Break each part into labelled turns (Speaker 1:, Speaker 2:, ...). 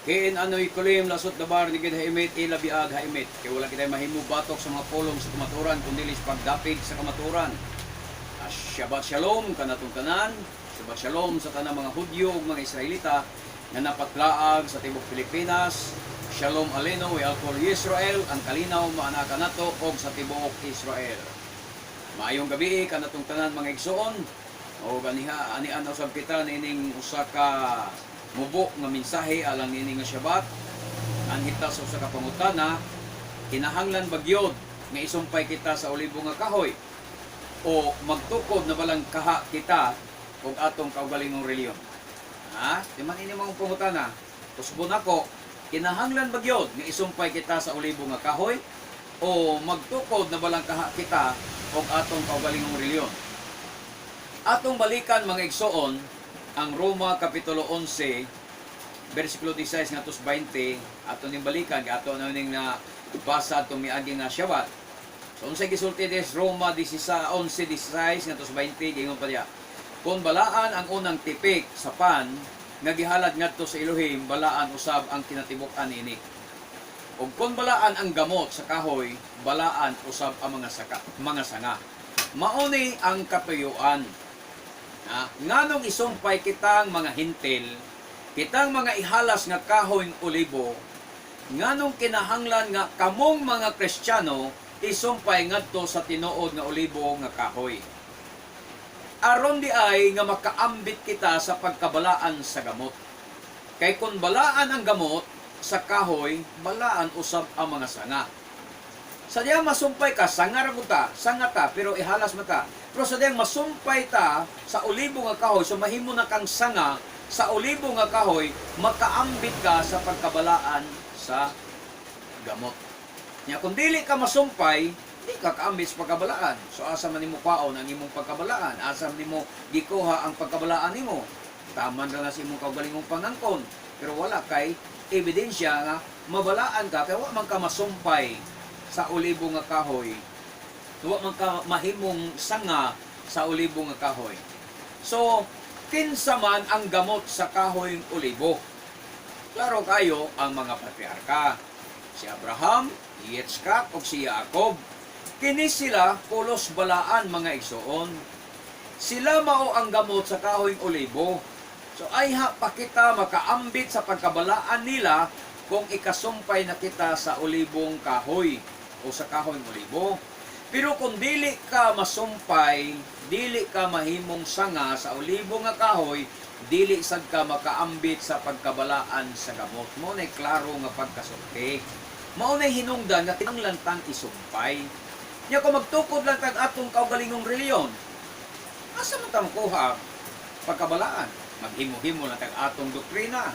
Speaker 1: Kiin ano'y kulim lasot dabar ni gid haimit ilabiag haimit. Kay wala kitay mahimo batok sa mga pulong sa kamaturan kundi lis pagdapig sa kamaturan. Shabbat Shalom kanatong tanan. Shabbat Shalom sa tanang mga Hudyo ug mga Israelita nga napatlaag sa tibok Pilipinas. Shalom Aleno we all for Israel ang kalinaw maanaka nato og sa tibuok Israel. Maayong gabi kanatong tanan mga igsoon. O ganiha ani ano sa kita nining usa ka mubo nga mensahe alang nini nga Shabbat ang hita sa usa ka pangutana kinahanglan bagyod nga isumpay kita sa olibo nga kahoy o magtukod na balang kaha kita og atong kaugalingong reliyon. Di man ini mga pangutana. Tusbon ako, kinahanglan bagyod nga isumpay kita sa olibo nga kahoy o magtukod na balang kaha kita og atong kaugalingong reliyon. Atong balikan mga igsoon ang Roma Kapitulo 11, versikulo 16 ngadto 20, ato ning balikan, ato ning na basa atong miagi nga Shabbat. So unsay gisulti des Roma 11:16 ngadto 20 gingon pa diya. Kung balaan ang unang tipik sa pan nga gihalad ngadto sa Elohim, balaan usab ang kinatibuk-an ini. Ug kung balaan ang gamot sa kahoy, balaan usab ang mga sanga. Mauni ang katuyuan. Nganong isumpay kitang mga hintil, kitang mga ihalas nga kahoy olibo, nganong kinahanglan nga kamong mga Kristiyano isumpay ngadto sa tinuod nga olibo nga kahoy. Aron di ay nga makaambit kita sa pagkabalaan sa gamot. Kay kun balaan ang gamot sa kahoy, balaan usab ang mga sanga. Sadya masumpay ka, sanga ta, pero ihalas mata. Pero sadyang masumpay ta sa olibo nga kahoy, so mahimo na kang sanga sa olibo nga kahoy, makaambit ka sa pagkabalaan sa gamot. Nya kung dili ka masumpay, di ka kaambit sa pagkabalaan. So asa man nimo kwaon ang imong pagkabalaan, asa man nimo gikuha ang pagkabalaan nimo. Taman ra na sa imong kaugalingong pangangkon, pero wala kay ebidensya nga mabalaan ka kay wa man ka masumpay sa olibo nga kahoy. Wa man ka mahimong sanga sa olibo nga kahoy. So, kinsa man ang gamot sa kahoy olibo? Klaro kayo ang mga patriarka. Si Abraham, Yitzchak, o si Jacob. Kini sila pulos balaan mga igsoon. Sila mao ang gamot sa kahoy olibo. So, ayha pa kita makaambit sa pagkabalaan nila kung ikasumpay na kita sa olibong kahoy o sa kahoy olibo. Pero kung dili ka masumpay, dili ka mahimong sanga sa olibo nga kahoy, dili sad ka makaambit sa pagkabalaan sa gamot. Mo nay klaro nga pagkasulti. Mao nay hinungdan nga kinahanglan tang isumpay. Nya kung magtukod lang tag atong kaugalingong reliyon, asa man ta makuha pagkabalaan? Maghimo-himo lang tag atong doktrina.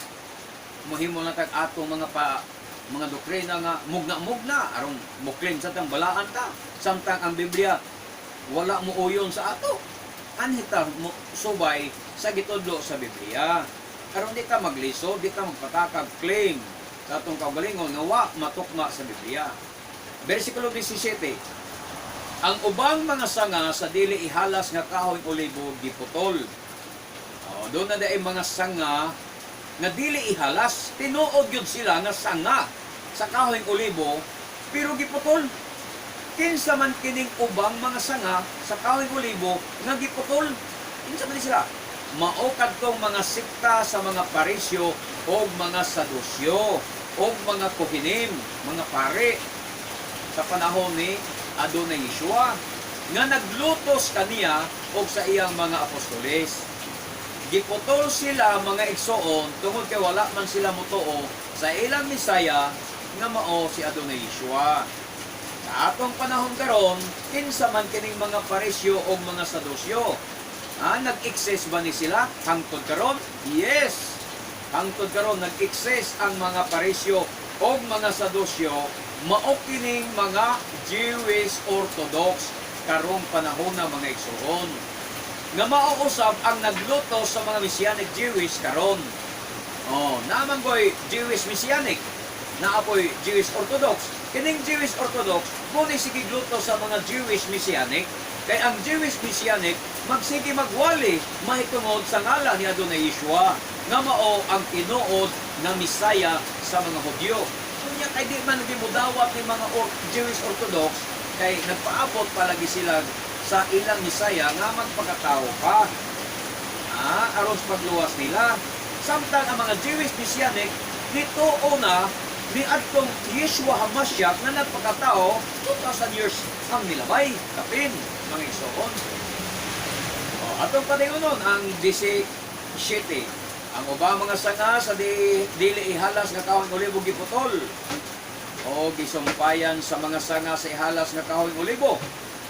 Speaker 1: Mohimo lang tag atong mga doktrina nga mugna-mugna aron muklaim sa tang balaan ta samtang ang Biblia wala mo uyon sa ato anhita mo subay sa gitudlo sa Biblia aron di ka maglisod, di ka magpatakag claim sa atong kaugalingon nga wa matukma sa Biblia. Bersikulo 17, ang ubang mga sanga sa dili ihalas nga kahoy olibo giputol. Doon na daay mga sanga nga dili ihalas, tinuod yun sila nga sanga sa kahoy olibo, pero giputol. Kinsa man kining ubang mga sanga sa kahoy olibo nga giputol, kinsa man sila? Mao kadtong mga sikta sa mga parisyo o mga sadusyo o mga kohinim, mga pare sa panahon ni Adonai Yeshua nga naglutos kaniya o sa iyang mga apostoles. Giputol sila mga igsoon tungod kay wala man sila mutuo sa ilang Misaya nga mao si Adonai Yeshua. Sa atong panahon karon, kinsa man kining mga parisyo o mga sadusyo? Nag-exist ba ni sila hangtod karon? Yes. Hangtod karon nag-exist ang mga parisyo o mga sadusyo, mao kining mga Jewish Orthodox karong panahon na mga igsoon. Nga mauusab ang nagluto sa mga Messianic Jewish karon. Naman ko'y Jewish Messianic, naapoy Jewish Orthodox. Kining Jewish Orthodox, muna sige gluto sa mga Jewish Messianic, kay ang Jewish Messianic, magsige magwali, mahitungod sa ngala ni Adonai Yeshua. nga mao ang tinuod na Misaya sa mga Hudyo. Kunya kay di man gimudawat ni mga Jewish Orthodox kay nagpaabot palagi sila sa ilang Misaya nga magpakatao pa. Aron sa pagluwas nila. Samtang ang mga Jewish Messianic nituo na ni adtong Yeshua HaMashiach na nagpakatao 2,000 years ang nilabay kapin mga igsoon. Atong padayonon ang 17. Ang ubang mga sanga sa dili ihalas nga kahoy olibo giputol o gisumpayan sa mga sanga sa ihalas nga kahoy olibo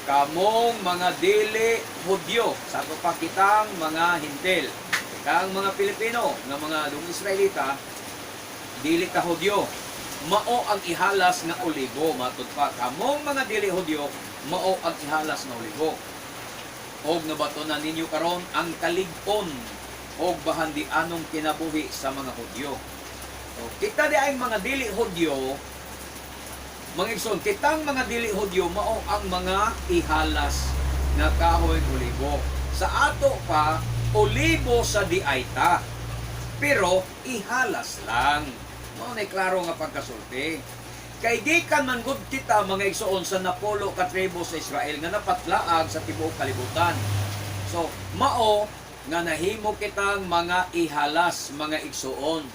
Speaker 1: kamong mga dili Hudyo sa ato pa kitang mga Hintil. Kang mga Pilipino nga mga dung Israelita dili ta Hudyo mao ang ihalas nga olibo matud pa kamong mga dili Hudyo mao ang ihalas nga olibo. Og nabatonan ninyo karon ang kalig-on og bahandianong kinabuhi sa mga Hudyo. So, kita di ay mga dili Hudyo, mga igsoon, kitang mga dili Hudyo mao ang mga ihalas nga kahoy olibo. Sa ato pa olibo sa diayta. Pero ihalas lang. Mao nay klaro nga pagkasulti. Kay di kan man gud kita mga igsoon sa napulo ka tribo sa Israel nga napatlaag sa tibuok kalibutan. So, mao nga nahimo kitang mga ihalas, mga igsoon.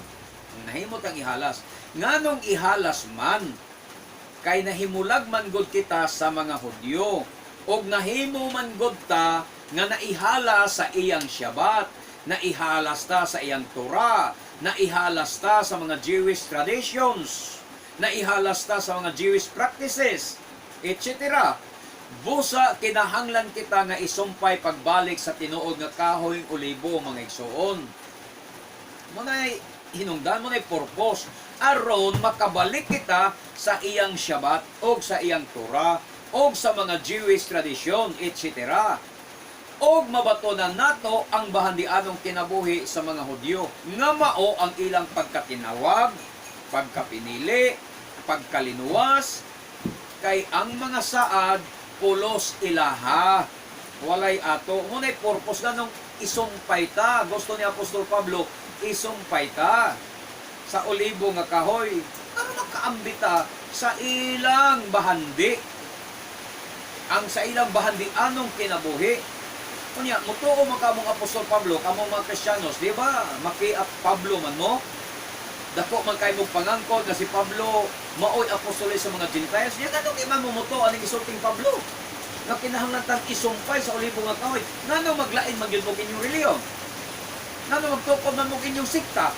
Speaker 1: Nahimo tang ihalas. Nganong ihalas man kay nahimulag man gud kita sa mga Hudyo og nahimo man gud ta nga naihala sa iyang Shabbat, naihalas ta sa iyang Torah, naihalas ta sa mga Jewish traditions, naihalas ta sa mga Jewish practices, etc. Busa kinahanglan kita nga isumpay pagbalik sa tinuod nga kahoy olibo mga igsoon. Manay hinungdan mo na purpose aron makabalik kita sa iyang Shabbat o sa iyang Torah o sa mga Jewish tradition, etc. Og mabatonan nato ang bahandianong kinabuhi sa mga Hudyo nga mao ang ilang pagkatinawag, pagkapinili, pagkalinuwas, kay ang mga saad pulos ilaha walay ato. Ngunay purpose na nung isumpay ta. Gusto ni Apostol Pablo isumpay ta sa olibo nga kahoy para makaambita sa ilang bahandi, ang sa ilang bahandi anong kinabuhi. Kunya mutuo man kamong Apostol Pablo kamong mga Kristiyanos, di ba? Maki Pablo man mo dako man kay mong pangangkod na si Pablo maoy apostoles sa mga Gentiles. Diya ganun iman mo muto aning isulting Pablo nga kinahanglan tang isumpay sa olibo nga kahoy. Ngano maglain magyud mo inyong reliyon? Ngano magtukod man mo inyong sikta?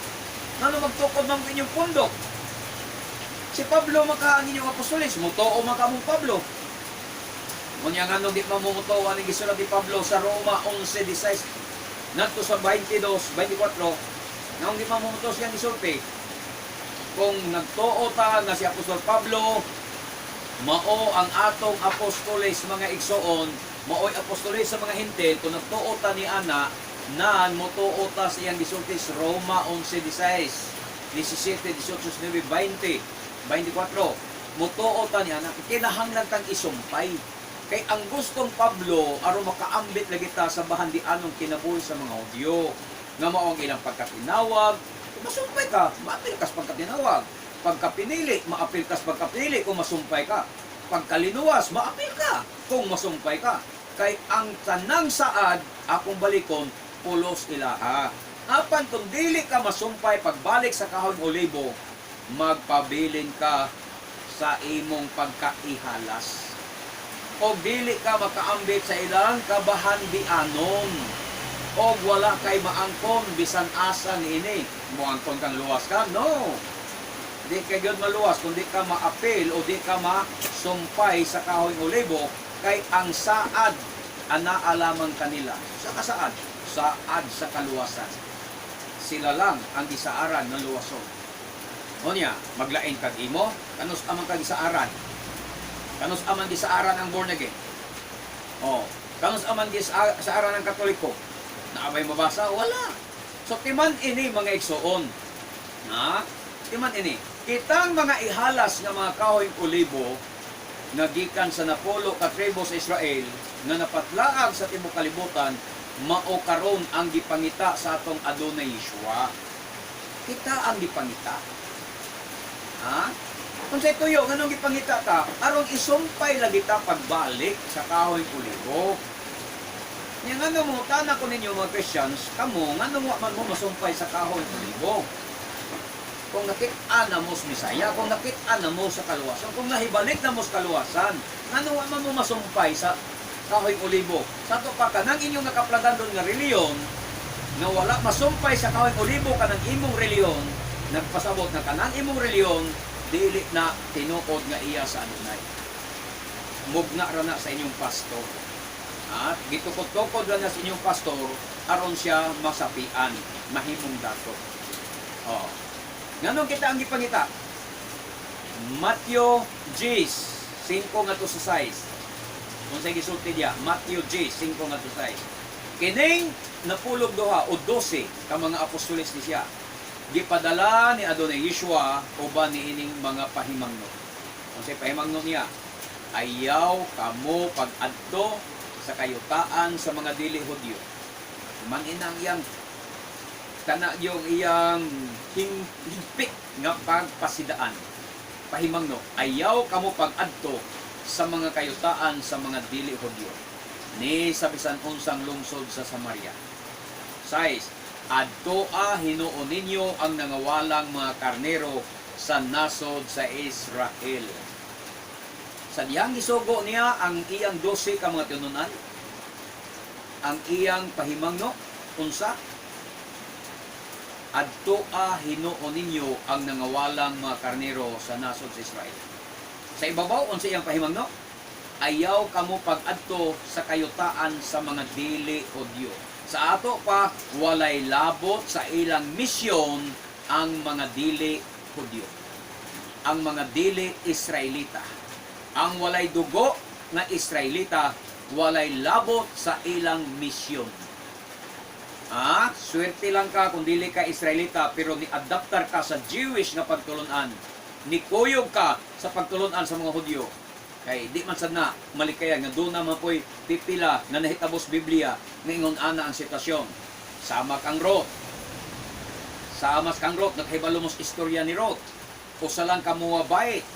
Speaker 1: Ngano magtukod man mo inyong pundok? Si Pablo maka ang inyong apostoles, mutuo man kamong Pablo. Kunya ngano di man mo mutuo aning gisulat ni Pablo sa Roma 11:16 ngadto sa 22:24 nang di man mo mutuo siyang gisulti. Kung nagtuo ta nga si Apostol Pablo mao ang atong apostoles mga igsoon, mao'y apostoles sa mga Hintil, kung nagtuo ta ni ana nan motuo ta sa iyang gisulti sa Roma 11:16, 17, 18, 19, 20, 24. Mutuo ta ni ana kinahanglan tang isumpay. Kay ang gustong Pablo aron makaambit lagi ta sa bahandianong kinabuhi sa mga Hudyo nga mao ang ilang pagkatinawag. Masumpay ka, maapil kas pagkatinawag. Pagkapinili, maapil kas pagkapinili kung masumpay ka. Pagkalinuwas, maapil ka kung masumpay ka. Kay ang tanang saad, akong balikon, pulos ilaha. Apan kung dili ka masumpay pagbalik sa kahoy olibo, magpabilin ka sa imong pagkaihalas. O dili ka makaambit sa ilang kabahandianon. O wala kay maangkon bisan asa niini. Moangkon kang luwas ka? No. Di ka gyud maluwas kung di ka maapil o di ka masumpay sa kahoy olibo kay ang saad anaalamang kanila. Sa kasaad? Saad sa kaluwasan. Sila lang ang gisaaran ng luwason. Onya, maglain kag imo, kanus amang kag gisaaran. Kanus amang gisaaran ang born again. Kanus amang gisaaran ng Katoliko. Naabay mabasa? Wala. So, timan ini mga igsoon. Timan ini. Kitang mga ihalas nga mga kahoy olibo nagikan sa napulo ka tribo sa Israel nga napatlaag sa tibuok kalibutan mao karon ang gipangita sa atong Adonai Yeshua. Kita ang gipangita. Ha? Kung sa tuyo, anong gipangita ta? Aron isumpay lagi ta pagbalik sa kahoy kulibo. Yang ano mo, tana ko ninyo mga Christians, kamo, nga nung man mo masumpay sa kahoy kulibo. Kung nakit-an na mo sa Bisaya, kung nakit-an na mo sa kaluwasan, kung nahibalik na mo sa kaluwasan, nga nung man mo masumpay sa kahoy kulibo. Sa to pa ka, nang inyong nakaplagan doon nga reliyon, na wala masumpay sa kahoy kulibo ka ng imong reliyon, nagpasabot na ka ng imong reliyon, dili na tinuod nga iya sa Adonai. Mugna ra na sa inyong pastor. At gitukod-tukod ra na sa inyong pastor aron siya masapian, mahimong dato. Oh. Nganong kita ang gipangita? Matthew Gs 5 nga to sa 6. Kung sa gisulti diya, Matthew Gs 5 nga to sa 6. Kining napulog duha o 12 ka mga apostoles ni siya. Gipadala ni Adonai Yeshua uban ni ining mga pahimangno. Kung sa pahimangno niya, ayaw kamo pag-adto sa kayutaan sa mga dili Hudyo. Manginang iyang kana yung iyang higpit nga pagpasidaan. Pahimangno, ayaw kamo pag-adto sa mga kayutaan sa mga dili Hudyo. Ni sa bisan unsang lungsod sa Samaria. 6. Adtoa hinuon ninyo ang nangawalang mga karnero sa nasod sa Israel. Sa diyang isugo niya ang iyang 12 ka mga tinunan, ang iyang pahimangno, unsa? Adtoa hinuon ninyo ang nangawalang mga karnero sa nasod sa Israel. Sa ibabaw, unsa iyang pahimangno? Ayaw kamo pag-adto sa kayutaan sa mga dili Hudyo. Sa ato pa, walay labot sa ilang misyon ang mga dili Hudyo. Ang mga dili Israelita. Ang walay dugo na Israelita, walay labot sa ilang misyon. Swerte lang ka kung dili ka Israelita, pero ni-adaptar ka sa Jewish na pagtulunan. Nikuyog ka sa pagtulunan sa mga Hudyo. Kay di man sad na malikaya nga doon naman po'y pipila nga nahitabos Biblia nga ingon ana ang sitwasyon. Sama kang Ruth. Sama kang Ruth, naghibalo mos istorya ni Ruth. Usa lang ka Moabite.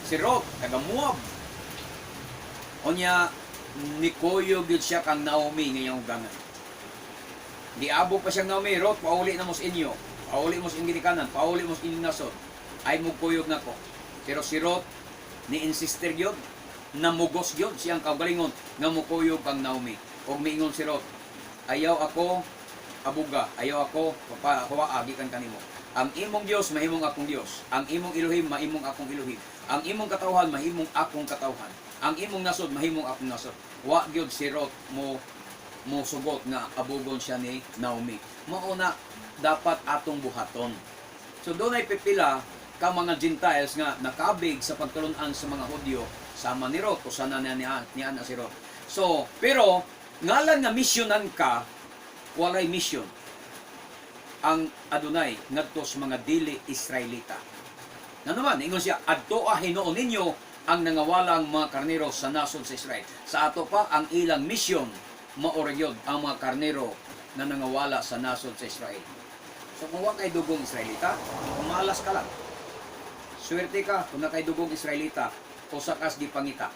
Speaker 1: Si Ruth, taga Moab. Onya nikoyo gid siya kang Naomi ngayong gangan. Diabog pa siyang Naomi, Ruth, pauli na mos inyo. Pauli mos inyong ginikanan, pauli mos inyong nasod. Ay mugkuyog nako. Pero si Ruth ni-insister yun, namugos yun siyang kaugalingon nga mukuyog kang Naomi. O miingon si Ruth, ayaw ako abuga, ayaw ako papahuwaagi kan kanimo. Ang imong Dios mahimong akong Dios. Ang imong Elohim mahimong akong Elohim. Ang imong katawhan mahimong akong katawhan. Ang imong nasod mahimong akong nasod. Wa gyud si Ruth mo sugot nga abugon siya ni Naomi. Mauna dapat atong buhaton. So doon ay pipila ka mga Gentiles nga nakabig sa pagtulunan sa mga Hudyo sama ni Ruth o sana niya si Ruth. So, pero ngalan nga misyonan ka, walay misyon ang Adonai ngadto sa mga dili Israelita. Nga naman, ingon siya, adtoa hinuon ninyo ang nangawalang mga karnero sa nasod sa Israel. Sa ato pa, ang ilang misyon maoragyod ang mga karnero na nangawala sa nasod sa Israel. So kung wala kay dugong Israelita, umalas ka lang. Swerte ka kung nakay dugong Israelita o sakas di pangita.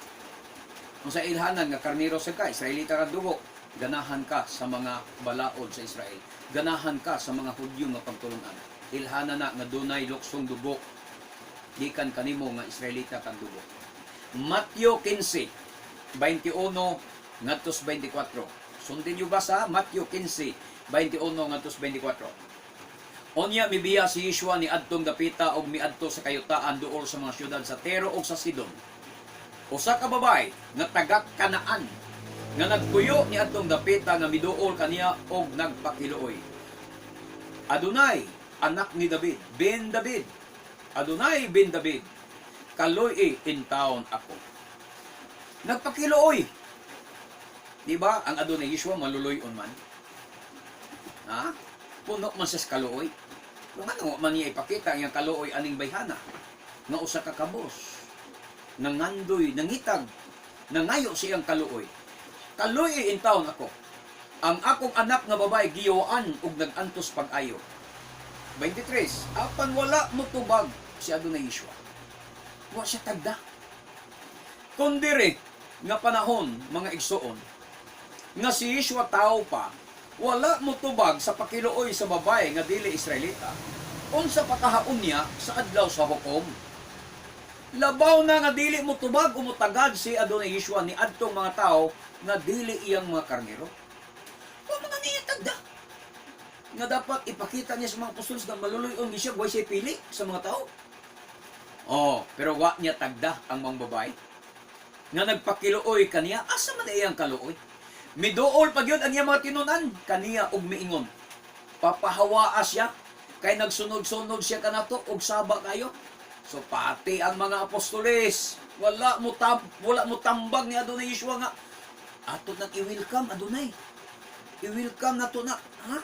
Speaker 1: Kung sa ilhanan nga karnero sa ka, Israelita ka dugo, ganahan ka sa mga balaod sa Israel. Ganahan ka sa mga Hudyo nga pagtulunan. Ilhanan na nga dunay luksong dugo, gikan kanimo nga Israelita kang dugo. Matthew 15, 21 ngadtos 24. Sundin niyo ba sa Matthew 15, 21 ngadtos 24. Onya mibiya si Yeshua ni adtong dapita og miadto sa kayutaan duol sa mga syudad sa Tiro ug sa Sidon. Usa ka babay nga taga Kanaan nga nagpuyo ni adtong dapita nga miduol kaniya og nagpakiluoy. Adonai, anak ni David, ben David. Adonai ben David, kaluoy in town ako. Nagpakiluoy. Di ba ang Adonai Yeshua maluluyon man? Puno man sa kaluoy. Kung ano man niya ipakita ang kaluoy aning bayhana nga usa ka kabos nangandoy, nangitag, nangayo siyang kaluoy. Kaluoy in town ako. ang akong anak nga babae giyawaan ug nagantos pag-ayo. 23. Apan wala mo tubag si Adonai Yeshua. Wa siya tagda. Kundiri nga panahon, mga igsoon, nga si Yeshua tao pa, wala mo tubag sa pakiluoy sa babae nga dili Israelita. Unsa pakahaon niya sa adlaw sa hukom. Labaw na nga dili mo tubag o mutagad si Adonai Yeshua ni adtong mga tao nga dili iyang mga karnero. Wa man niya tagda. Nga dapat ipakita niya sa mga apostolos nga maluluyon siya, way siya pili sa mga tao. Oh, pero wa niya tagda ang mga babae nga nagpakiluoy kaniya. Asa man iyang kaluoy? Miduol pag yun ang iyang mga tinunan kaniya og miingon. Papahawaa siya kay nagsunog-sunog siya kanato og saba kayo. So pati ang mga apostoles wala mo tambag ni Adonai Yeshua nga ato nang i-welcome Adonai. I-welcome nato na, ha?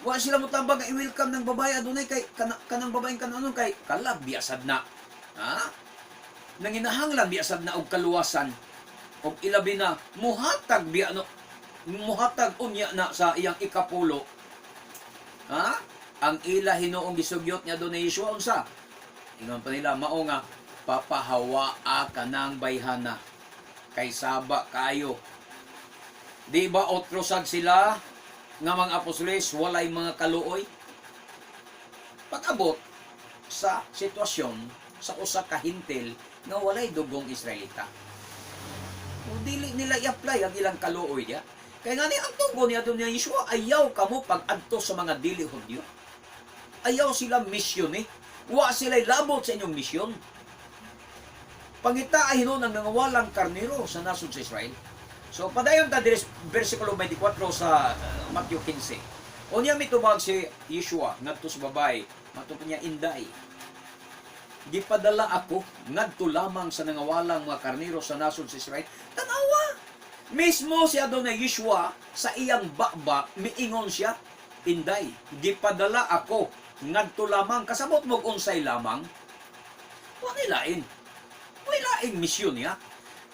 Speaker 1: Wa sila mo tambag nga i-welcome ng babae Adonai kay kanang babaeng kananon kay kalag biasad na. Ha? Nanginahanglan biasad na og kaluwasan og ilabi na muhatag muhatag unya na sa iyang ikapulo. Ha? Ang ila hinuong gisugyot ni Adonai Yeshua unsa? Ingon pa nila mao nga papahawaa ka ng bayhana kay saba kayo. Di ba otrosag sila nga mga apostoles walay mga kaluoy? Pag-abot sa sitwasyon sa usa ka hintil nga walay dugong Israelita. Kung dili nila i-apply ang ilang kaluoy niya, kaya nga ni ang tugon ni Adonai Yeshua, ayaw kamo pag-adto sa mga dili Hudyo. Ayaw sila misyon eh. Wa sila'y labot sa inyong misyon. Pangita ay hinon ang nangawalang karnero sa nasod sa Israel. So, padayon ta diri versikulo 24 sa Matthew 15. Unya mitubag si Yeshua ngadto sa babay, matupad niya inday. Gipadala ako ngadto lamang sa nangawalang mga karnero sa nasod sa Israel. Tanawa. Mismo si Adonai Yeshua sa iyang baba miingon siya, inday, gipadala ako ngadto lamang kasabot mo unsay lamang. Wa nilain. Wala misyon niya.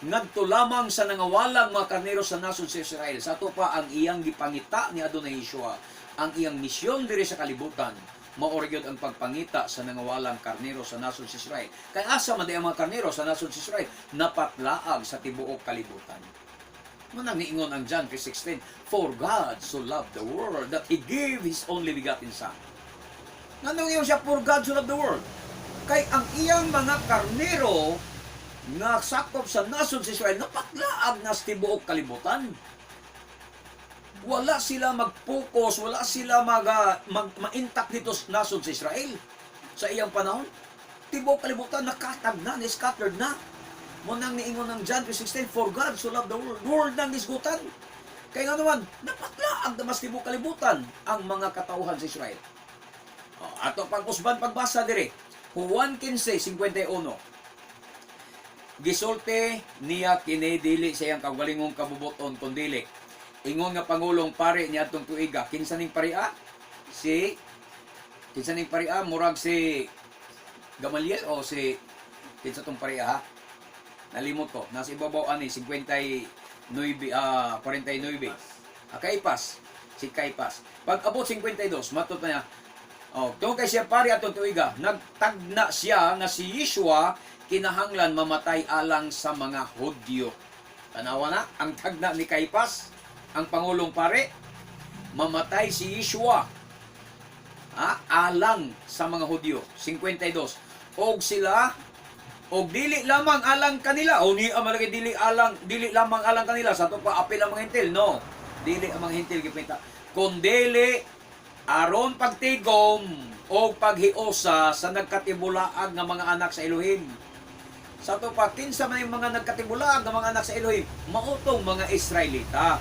Speaker 1: Ngadto lamang sa nangawalang mga karnero sa nasod sa Israel. Sa ato pa ang iyang gipangita ni Adonai Yeshua, ang iyang misyon diri sa kalibutan, maoryod ang pagpangita sa nangawalang karnero sa nasod sa Israel. Kay asa man ang mga karnero sa nasod sa Israel napatlaag sa tibuok kalibutan. Manang niingon ang John 3:16, for God so loved the world that He gave His only begotten Son. Nanong iyon siya, for God so loved the world? Kay ang iyang mga karnero nga sakop sa nasod sa Israel napatlaag na sa tibuok kalibutan. Wala sila mag-focus, wala sila ma-intact dito sa nasod sa Israel. Sa iyang panahon, tibuok kalibutan nakatag na, scattered na. Munang niingon ng John 3:16, for God so loved the world nang isgutan. Kaya nga naman, napatlaag na mas tibuok kalibutan ang mga katauhan sa Israel. Ato pag-usban pagbasa dire, Juan 15:51. Gisulti niya kini dili sa iyang kaugalingong kabubuton kundili ingon nga pangulong pare niya atong tuiga. Kinsa ning paria? Kinsa ning paria murag si Gamaliel o si kinsa tong paria ha? Nalimot ko. Nasa ibabaw ani 49 49. Kaipas. Si Kaipas. Pag abot 52 matud pa niya. Tungkol kay siya pare atong tuiga, nagtagna siya nga si Yeshua kinahanglan mamatay alang sa mga Hudyo. Tanawa na, ang tagna ni Kaipas, ang pangulong pare, mamatay si Yeshua alang sa mga Hudyo. 52. Og sila, og dili lamang alang kanila, o ni amalagi dili lamang alang kanila, sa ito pa apil ang mga hintil, no. Dili ang mga hintil, gipinta. Kundili, aron pagtigom, o paghiusa sa nagkatibulaag ng mga anak sa Elohim. Sa ito pa, kinsa man yung mga nagkatibulaag ng mga anak sa Elohim, mautong mga Israelita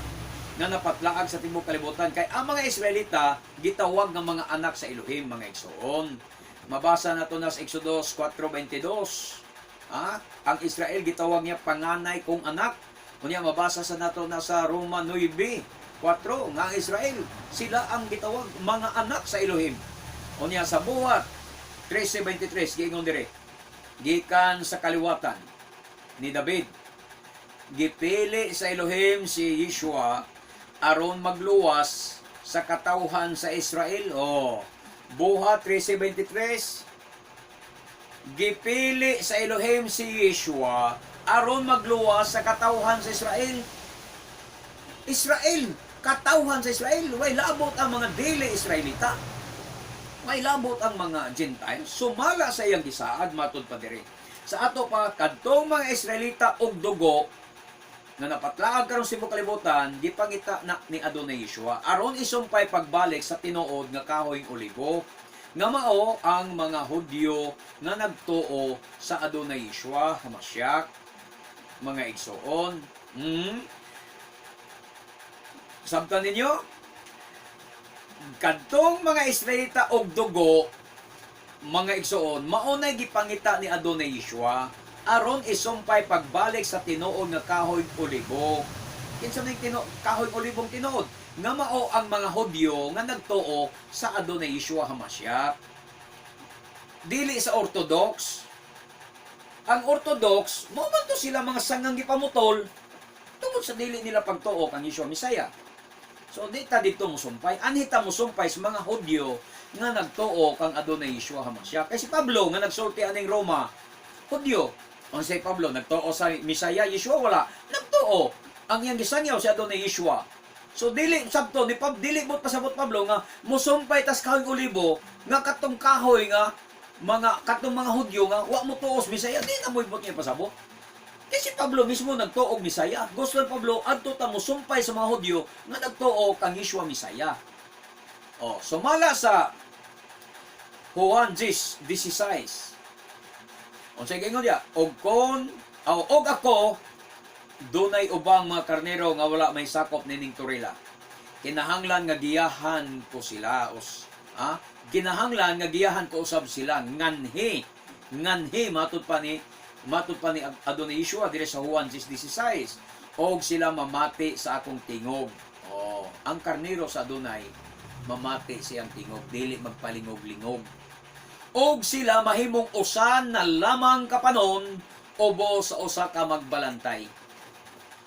Speaker 1: na napatlaag sa tibuok kalibutan. Kay ang mga Israelita, gitawag ng mga anak sa Elohim, mga igsoon. Mabasa na ito na sa Exodus 4:22. Ang Israel, gitawag niya panganay kong anak. Kunya mabasa sa nato na sa Roma 9:4, nga ang Israel, sila ang gitawag mga anak sa Elohim. Kunya sa Buhat 13:23, giingon dire, gikan sa kaliwatan ni David, gipili sa Elohim si Yeshua aron magluwas sa katawhan sa Israel. Buhat 3:73, gipili sa Elohim si Yeshua aron magluwas sa katawhan sa Israel. Israel, katawhan sa Israel. Way labot ang mga dili Israelita. May labot ang mga Gentiles. Sumala sa iyang gisaad matud pa diri. Sa ato pa kadtong mga Israelita og dugo na napatlaag karon sa kalibutan, gipangita na ni Adonai Yeshua aron isumpay pagbalik sa tinuod nga kahoyng olibo nga mao ang mga Hudyo nga nagtuo sa Adonai Yeshua Hamashiach, mga igsoon. Sabtan ninyo, kadtong mga Israelita og dugo, mga igsoon, maunay gipangita ni Adonai Yeshua aron isumpay pagbalik sa tinuod nga kahoy olibo. Kinsa may kahoy olibong tinuod? Nga mao ang mga Hudyo nga nagtuo sa Adonai Yeshua Hamashiach. Dili sa Orthodox. Ang Orthodox, mo man to sila mga sangang gipamutol tungod sa dili nila pagtuo kang Yeshua Misaya. So di ta dito musumpay, anhita musumpay sa mga Hudyo nga nagtuo kang Adonai Yeshua Hamashiach. Kay si Pablo nga nagsulti aning Roma, Hudyo. Ang si Pablo nagtuo sa Misaya, Yeshua wala. Nagtuo. Ang iyang gisangyaw si Adonai Yeshua. So dili sabto ni dili bot pasabot Pablo nga musumpay tas kahoy olibo nga katong kahoy nga katong mga Hudyo nga wa mo tuos Misaya, di na mo ibot niya pasabot. Kasi Pablo mismo nagtuog Misaya. Gusto ni Pablo adto ta musumpay sa mga Hudyo nga nagtuo kang Yeshua Misaya. Sumala sa Juan 10:16. Unsay gingon dia? Og ako dunay ubang mga karnero nga wala may sakop nining turila. Kinahanglan nga giyahan ko sila kinahanglan nga giyahan ko usab sila nganhi matud pa ni Adonai Yeshua dire sa Juan 10:16. Og sila mamati sa akong tingog. Ang karnero sa Adonai mamati siyang tingog, dili magpalingog-lingog. Og sila mahimong usan na lamang kapanon ubo sa usa ka magbalantay.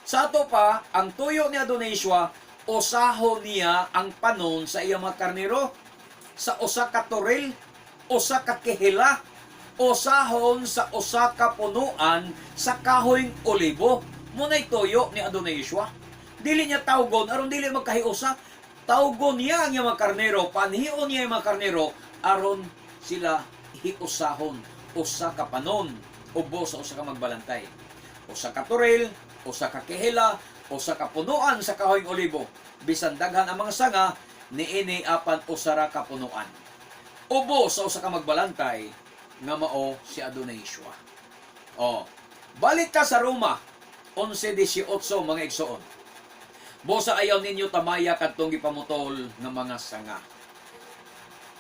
Speaker 1: Sa ato pa, ang tuyo ni Adonai Yeshua, usahon niya ang panon sa iyang mga karnero, sa usa ka turil, usa ka kehila, usahon sa usa ka punuan sa kahoyng olibo. Munay tuyo ni Adonai Yeshua. Dili niya tawgon aron dili magkahiusa. Tawgon niya ang iyang mga karnero, panhion niya ang mga karnero aron sila hiusahon usa ka panon ubo sa usa ka magbalantay. Usa ka turil, usa ka kehila, usa ka punuan sa kahoyng olibo. Bisan daghan ang mga sanga, niini apan usara ka punuan. Ubo sa usa ka magbalantay nga mao si Adonai Yeshua. Balik ka sa Roma 11:18 mga igsoon. Bosa ayaw ninyo tamaya kadtong gipamutol nga mga sanga.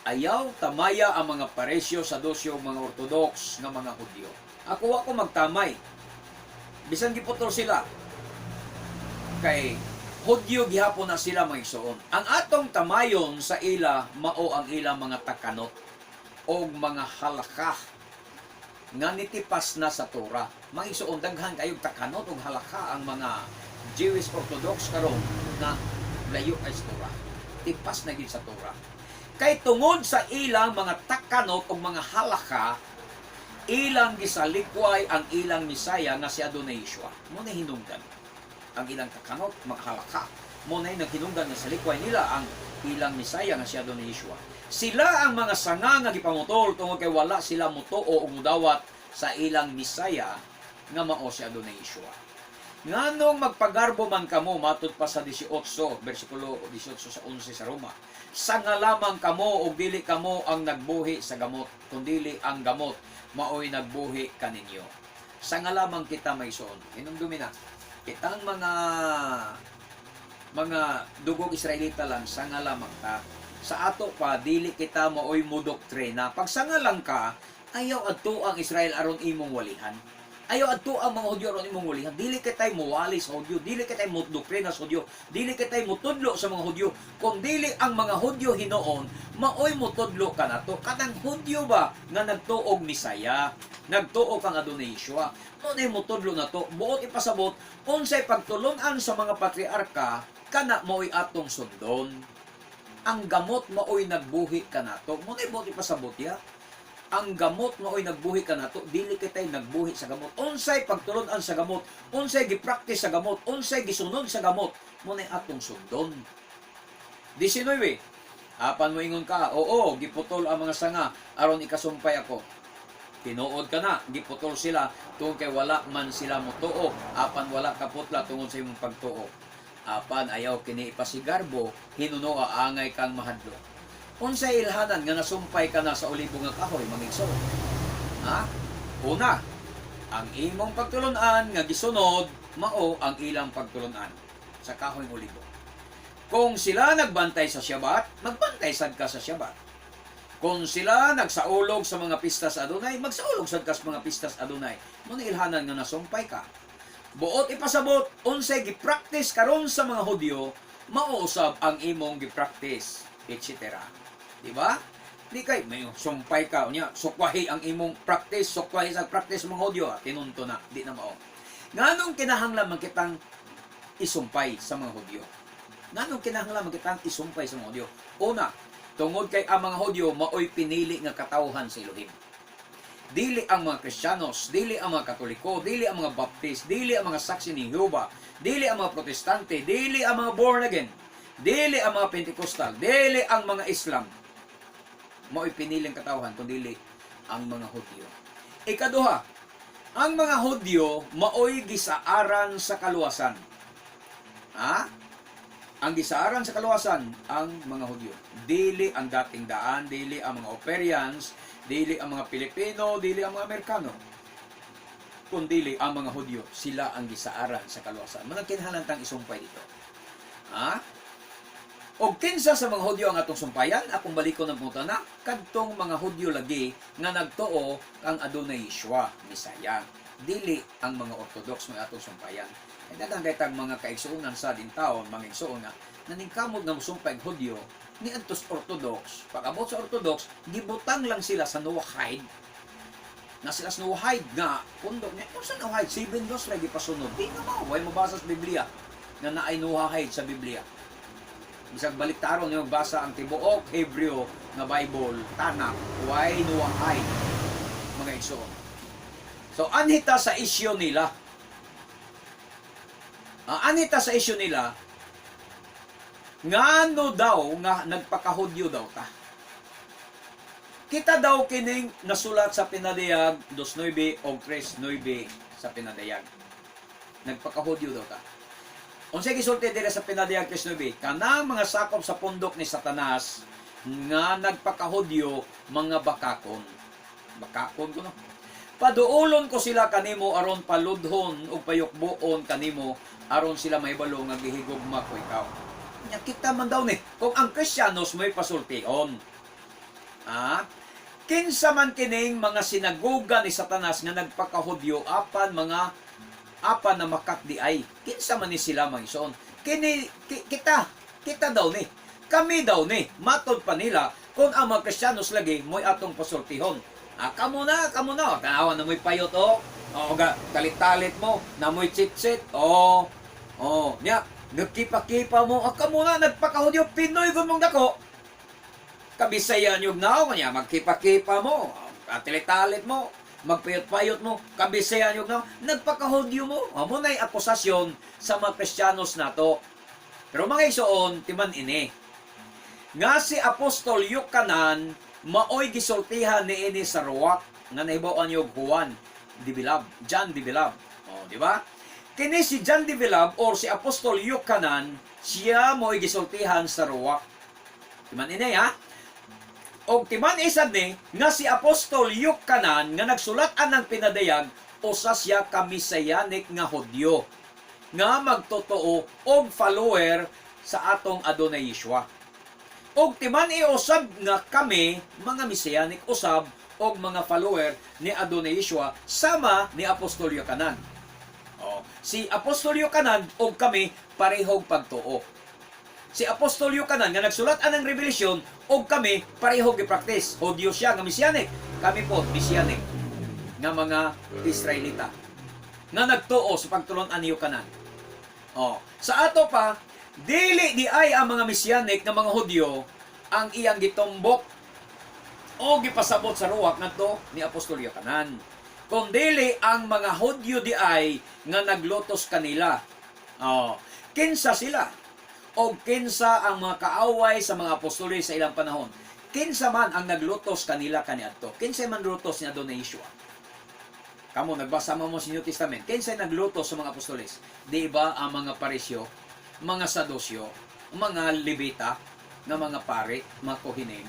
Speaker 1: Ayaw tamaya ang mga paresyo sa dosyo mga Orthodox nga mga Hudyo. Ako magtamay. Bisan giputol sila. Kay Hudyo gihapon na sila mga igsoon. Ang atong tamayon sa ila mao ang ila mga takanot o mga halakha nga nitipas na sa Torah. Mga igsoon daghan kayong takanot o halakha ang mga Jewish Orthodox karon na layo kay Torah. Tipas na gid sa Torah. Kay tungod sa ilang mga takanot o mga halakha, ilang gisalikway ang ilang Misaya nga si Adonai Yeshua. Muna hinungdan ang ilang takanot, mga halakha. Muna naghinungdan nga salikway nila ang ilang Misaya nga si Adonai Yeshua. Sila ang mga sanga nga gipamutol tungod kay wala sila mutuo o mudawat sa ilang Misaya nga mao si Adonai Yeshua. Nganong magpagarbo man kamo matud pa sa 18, versikulo 18 sa 11 sa Roma. Sanga lamang kamo o dili kamo ang nagbuhi sa gamot, kundili ang gamot maoy nagbuhi kaninyo. Sanga lamang kita may son. Hinumdumi na. Kitang mga dugog Israelita lang, sanga lamang ta. Sa ato pa, dili kita maoy modoktrina. Pag sanga lang ka, ayaw adto ang Israel aron imong walihan. Ayaw adto ang mga Hudyo aron imong walihan. Dili kitay muwali sa Hudyo, dili kitay modoktrina sa Hudyo, dili kitay mutudlo sa mga Hudyo. Kung dili ang mga Hudyo hinoon, maoy mutudlo ka nato. Kanang Hudyo ba nga nagtuog Misaya, nagtuog kang Adonai Yeshua, noon ay mutudlo na to. Buot ipasabot, unsay pagtulunan sa mga patriarka, kana mao'y atong sundon. Ang gamot mao'y nagbuhi kanato. Mo nay buti pasabot ya. Ang gamot mao'y nagbuhi kanato, dili kitay nagbuhi sa gamot. Unsay pagtulon-an sa gamot, unsay gi-practice sa gamot, unsay gisunod sa gamot, mo nay atong sundon. 19. Apan mo ingon ka, oo, giputol ang mga sanga aron ikasumpay ako. Tinuod ka na, giputol sila tungod kay wala man sila motuo, apan wala kaputla tungod sa imong pagtuo. Apan ayaw kini ipasigarbo, hinuno aangay kang mahadlo. Unsay ilhanan nga nasumpay ka na sa olibo nga kahoy, mangigso? Ha? Una, ang imong pagtulunan nga gisunod, mao ang ilang pagtulunan sa kahoy ng olibo. Kung sila nagbantay sa Syabat, magbantay sad ka sa Syabat. Kung sila nagsaulog sa mga pista sa Adonai, magsaulog sad ka sa mga pista sa Adonai. Muna ilhanan nga nasumpay ka. Buot ipasabot, unsay gi-practice karon sa mga Hudyo, mauusab ang imong gi-practice, etc. Diba? Di kay may sumpay ka unya, sukwahi ang imong practice, sukwahi sa practice mga Hudyo, tinunto na, di na mao. Nganong kinahanglan man kitang isumpay sa mga Hudyo? Nganong kinahanglan man kitang isumpay sa mga Hudyo? Una, tungod kay ang mga Hudyo maoy pinili nga katawhan sa Elohim. Dili ang mga Kristiyanos, dili ang mga Katoliko, dili ang mga Baptist, dili ang mga saksi ni Jehova, dili ang mga Protestante, dili ang mga born again, dili ang mga Pentecostal, dili ang mga Islam. Mao'y piniling katawhan kung dili ang mga Hudyo. Ikaduha, ang mga Hudyo mao'y gisaaran sa kaluwasan. Ha? Ang gisaaran sa kaluwasan ang mga Hudyo. Dili ang dating daan, dili ang mga Operians, dili ang mga Pilipino, dili ang mga Amerikano. Kundili ang mga Hudyo, sila ang gisaaran sa kaluwasan. Manang kinahanglan isumpay dito. Ha? O kinsa sa mga Hudyo ang atong sumpayan, akong balikon ng putana, kadtong mga Hudyo lagi nga nagtuo ang Adonai Yeshua, Misaya. Dili ang mga Orthodox nga atong sumpayan. Ay dagang kaytang mga kaigsuunan sa din taon, mga igsuon nga naningkamot nga musumpay Hudyo ni adtos Orthodox. Pag-abot sa Orthodox, gibutang lang sila sa Noahide. Na sila sa Noahide nga pundok niya. Kung sa Noahide, 7 dos lagi pasunod. Di na mo, way mabasa sa Biblia na naay Noahide sa Biblia. Bisag baliktaron yung basa ang tibuok Hebreo nga Bible, Tanakh, way Noahide, mga igsuon. So, anhita sa isyo nila. Anita sa isyu nila, ngano daw nga nagpakahudyo daw ta. Kita daw kining nasulat sa Pinadayag 2:9 o 3:9 sa Pinadayag. Nagpakahudyo daw ta. Unsay gisulti diri sa Pinadayag 3:9, kanang mga sakop sa pundok ni Satanas nga nagpakahudyo mga bakakon. Bakakon ko no. Paduolon ko sila kanimo aron paludhon ug payukbuon kanimo aron sila mahibalo nga gihigugma ko ikaw. Nya kita man daw ni kung ang Kristiyanos mo'y pasultihon. Kinsa man kining mga sinagoga ni Satanas nga nagpakahudyo apan na makatdiay. Kinsa man ni sila mangison. Kita daw ni. Kami daw ni. Matod pa nila kung ang mga Kristiyanos lagi mo'y atong pasultihon. Kamo na. Tanawan na mo'y payot, talit-talit mo, na mo'y chit-chit, niya, nagkipa-kipa mo, kamo na, nagpakahudyo, Pinoy gun mong dako. Kabisayan yung kanya, magkipa-kipa mo, talit-talit mo, magpayot-payot mo, kabisayan yung nagpakahudyo mo. Mo na'y akusasyon sa mga Kristiyanos na to. Pero mga isoon, timan ini. Nga si Apostol Yukanan, maoy gisultihan niini sa ruwak nga nahibawan yung Juan de Bilab, John de Bilab. Di ba? Kini si John de Bilab or si Apostol Yukanan, siya maoy gisultihan sa ruwak. Timan ini ha? O timan isad ni nga si Apostol Yukanan nga nagsulatan ng Pinadayag usa siya kamisayanik nga Hudyo nga magtotoo og follower sa atong Adonai Yeshua. Og timan iusab nga kami, mga Mesianic usab, og mga follower ni Adonai Yeshua, sama ni Apostol Yukanan. Si Apostol Yukanan og kami, parehog pagtuo. Si Apostol Yukanan nga nagsulat anang revelasyon, og kami, parehog i-practice. Hudyo siya nga Mesianic, kami po Mesianic nga mga Israelita. Nga nagtuo sa pagtulon ani Yukanan. Sa ato pa, Dili di ay ang mga Messianic nga mga Hudyo ang iyang gitumbok o gipasabot sa ruwak ngadto ni Apostol Yohanan. Kundili ang mga Hudyo di ay nga naglutos kanila. Kinsa sila? O kinsa ang mga kaaway sa mga apostoles sa ilang panahon? Kinsa man ang naglutos kanila kaniadto? Kinsa man lutos ni Adonai Yeshua? Kamo nagbasa mo sa New Testament. Kinsa naglutos sa mga apostoles? Di ba ang mga parisyo, mga sadosyo, mga levita, nga mga pare, mga kohinim?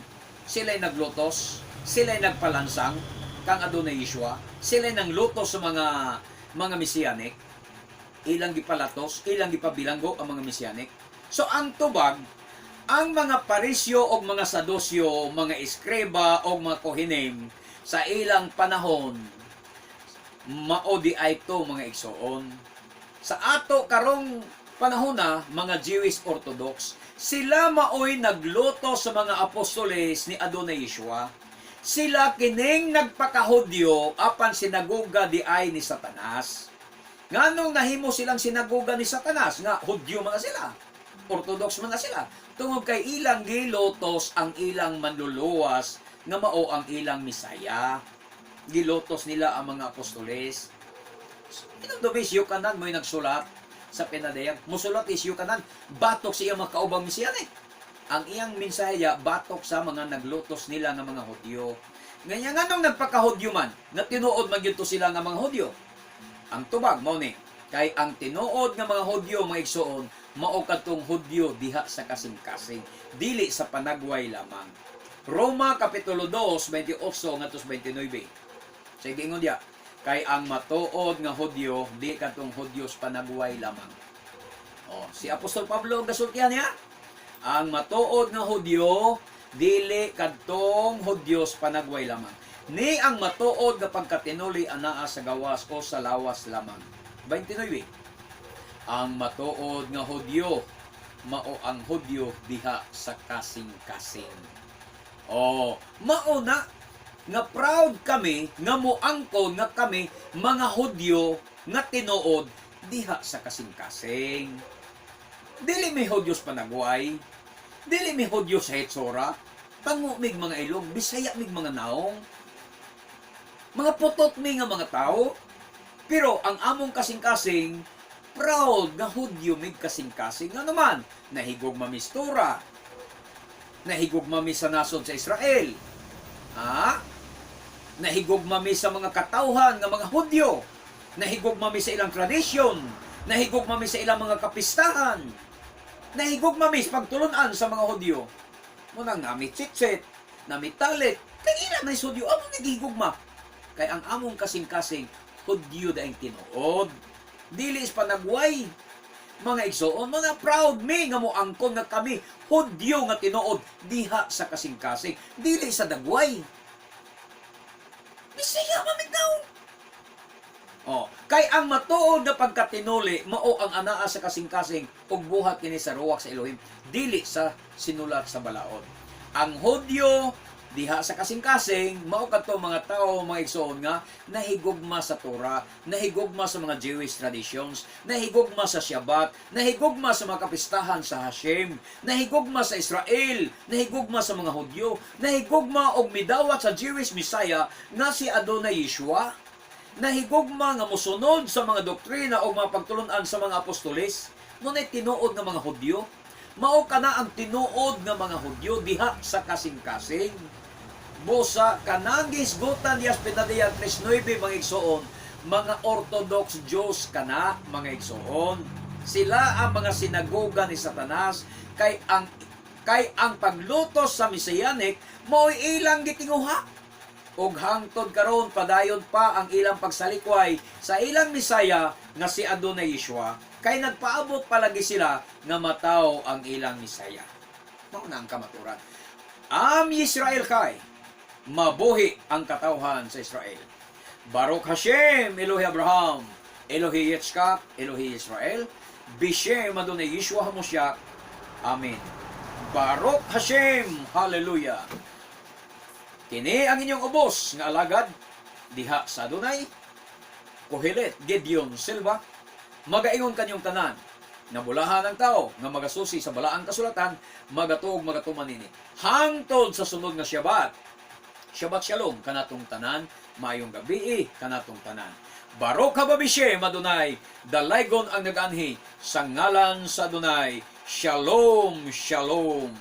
Speaker 1: Sila'y naglutos, sila'y nagpalansang kang Adonai Yeshua, sila'y nanglutos sa mga Messianic, ilang gipalatos, ilang gipabilanggo ang mga Messianic. So ang tubag, ang mga parisyo o mga sadosyo, mga eskreba o mga kohinim sa ilang panahon, maodi ay to mga igsoon. Sa ato karong panahon na, mga Jewish Orthodox, sila maoy nagluto sa mga apostoles ni Adonai Yeshua. Sila kining nagpakahudyo apan sinagoga di ay ni Satanas. Nganong nahimo silang sinagoga ni Satanas? Nga, Hudyo mga sila. Orthodox mga sila. Tungod kay ilang gilotos ang ilang manluluwas nga mao ang ilang Misaya. Gilotos nila ang mga apostoles. Inagdobis Yohanan mo'y nagsulat sa pinadayag. Musulat is Yohanan, batok sa iyang mga kaubang Messianic. Ang iyang minsaya, batok sa mga naglutos nila ng mga Hudyo. Ganyan nga nung nagpaka-Hudyo man, na tinuod magyunto sila ng mga Hudyo. Ang tubag, mo ni, kay ang tinuod ng mga Hudyo, mga igsoon, mao kadtong Hudyo diha sa kasing-kasing, dili sa panagway lamang. Roma Kapitulo 2, 28 ngadto 29. Sige ingon dia, kay ang matuod nga Hudyo, di kadtong Hudyo sa panagway lamang. Si Apostol Pablo gasultihan niya, ang matuod nga Hudyo, dili kadtong Hudyo sa panagway lamang. Ni ang matuod nga pagkatinuli anaa sa gawas o sa lawas lamang. 29. Ang matuod nga Hudyo, mao ang Hudyo diha sa kasing-kasing. Mao na nga proud kami nga moangkon nga kami mga Hudyo nga tinuod diha sa kasing-kasing. Dili may Hudyo sa panagway, dili may Hudyo sa hetsura, pangu mig mga ilong, Bisaya mig mga naong, mga putot mi nga mga tao. Pero ang among kasing-kasing, proud nga Hudyo mig kasing-kasing. Nga naman, nahigog mamistura, nahigog mami sa nasod sa Israel, nahigog mami sa mga katawhan nga mga Hudyo, nahigog mami sa ilang tradisyon, nahigog mami sa ilang mga kapistahan, nahigog mami sa pagtulunan sa mga Hudyo. Munang nami tsitsit, nami talit, kay ina may Hudyo, among nagihigugma. Kay ang among kasing-kasing, Hudyo daing tinuod. Dili is panagway. Mga igsoon, mga proud me nga mo angkon nga kami, Hudyo nga tinuod, diha sa kasing-kasing. Dili sa dagway. Bisaya mamignaw. Kay ang matuod na pagkatinuli, mao ang anaa sa kasing-kasing, ug buhat kini sa ruwak sa Elohim, dili sa sinulat sa balaod. Ang Hudyo, diha sa kasing-kasing, mao kadto mga tao, mga igsoon nga, nahigugma sa Torah, nahigugma sa mga Jewish traditions, nahigugma sa Shabbat, nahigugma sa mga kapistahan sa Hashem, nahigugma sa Israel, nahigugma sa mga Hudyo, nahigugma og midawat sa Jewish Messiah nga si Adonai Yeshua, nahigugma nga musunod sa mga doktrina o mga pagtulunan sa mga apostoles, ngunit tinuod ng mga Hudyo. Mao kana ang tinuod ng mga Hudyo diha sa kasing-kasing. Busa kanang gisgutan yas pinadayag 3:9 mga igsoon, mga Orthodox Jews kana mga igsoon. Sila ang mga sinagoga ni Satanas, kay ang paglutos sa Messianic mao'y ilang gitinguha. Ug hangtod karon padayon pa ang ilang pagsalikway sa ilang Misaya nga si Adonai Yeshua, kay nagpaabot palagi sila nga mataw ang ilang Misaya. Mao na ang kamaturan. Am Israel kay mabuhi ang katawhan sa Israel. Baruch Hashem, Elohi Abraham, Elohi Yitzchak, Elohi Israel, Bishem Adonai Yeshua HaMashiach. Amen. Baruch Hashem, Hallelujah. Kini ang inyong ubos nga alagad diha sa Adonai, Kohelet Gideon Silva, magaingon kanyong tanan. Nabulahan ang tao nga magasusi sa balaang kasulatan, magatuog magatumanini. Hangtod sa sunod nga Shabbat. Shabbat Shalom kanatong tanan, mayong gabi kanatong tanan. Barok hababishe madunay, dalaygon ang nag-anhi sa ngalan sa Adunay. Shalom, shalom.